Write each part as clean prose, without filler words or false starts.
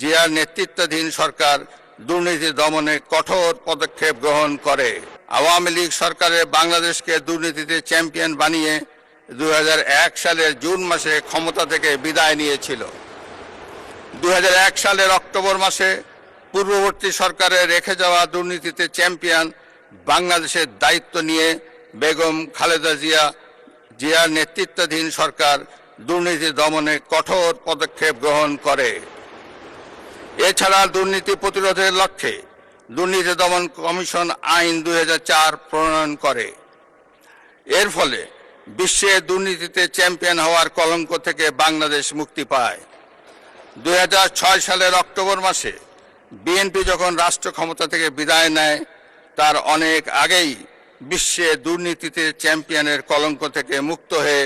জিয়ার নেতৃত্বাধীন সরকার দুর্নীতি দমনে কঠোর পদক্ষেপ গ্রহণ করে। আওয়ামী লীগ সরকারের বাংলাদেশকে দুর্নীতিতে চ্যাম্পিয়ন বানিয়ে 2001 সালের জুন মাসে ক্ষমতা থেকে বিদায় নিয়েছিল। 2001 সালের অক্টোবর মাসে পূর্ববর্তী সরকারের রেখে যাওয়া দুর্নীতিতে চ্যাম্পিয়ন বাংলাদেশের দায়িত্ব নিয়ে বেগম খালেদা জিয়ার নেতৃত্বাধীন সরকার দুর্নীতি দমনে কঠোর পদক্ষেপ গ্রহণ করে। এছাড়া দুর্নীতি প্রতিরোধের লক্ষ্যে দুর্নীতি দমন কমিশন আইন 2004 প্রণয়ন করে। এর ফলে বিশ্বে দুর্নীতিতে চ্যাম্পিয়ন হওয়ার কলঙ্ক থেকে বাংলাদেশ মুক্তি পায়। 2006 সালের অক্টোবর মাসে বিএনপি যখন রাষ্ট্র ক্ষমতা থেকে বিদায় নেয়, তার অনেক আগেই বিশ্বে দুর্নীতিতে চ্যাম্পিয়নের কলঙ্ক থেকে মুক্ত হয়ে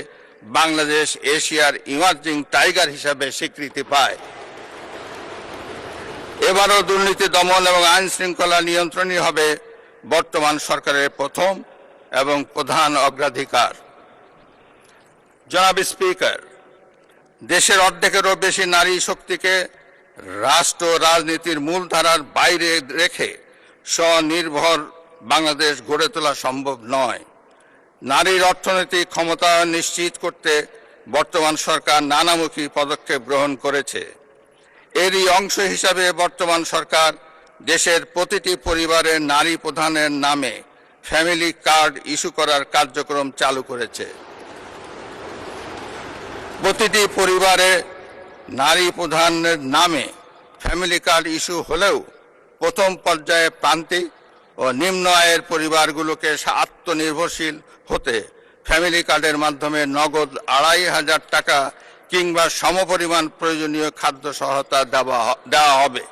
বাংলাদেশ এশিয়ার ইমার্জিং টাইগার হিসাবে স্বীকৃতি পায়। এবারও দুর্নীতি দমন এবং আইন শৃঙ্খলা নিয়ন্ত্রণই হবে বর্তমান সরকারের প্রথম এবং প্রধান অগ্রাধিকার। জনাব স্পিকার, দেশের অর্ধেকেরও বেশি নারী শক্তিকে রাষ্ট্র রাজনীতির মূলধারার বাইরে রেখে স্বনির্ভর বাংলাদেশ গড়ে তোলা সম্ভব নয়। নারীর অর্থনৈতিক ক্ষমতায়ন নিশ্চিত করতে বর্তমান সরকার নানামুখী পদক্ষেপ গ্রহণ করেছে। এরই অংশ হিসাবে বর্তমান সরকার দেশের প্রতিটি পরিবারের নারী প্রধানের নামে ফ্যামিলি কার্ড ইস্যু করার কার্যক্রম চালু করেছে। প্রতিটি পরিবারে নারী প্রধানের নামে ফ্যামিলি কার্ড ইস্যু হলেও প্রথম পর্যায়ে প্রান্তিক ও নিম্ন আয়ের পরিবারগুলোকে আত্মনির্ভরশীল হতে ফ্যামিলি কার্ডের মাধ্যমে নগদ 2500 টাকা কিংবা সমপরিমাণ প্রয়োজনীয় খাদ্য সহায়তা দেওয়া হবে।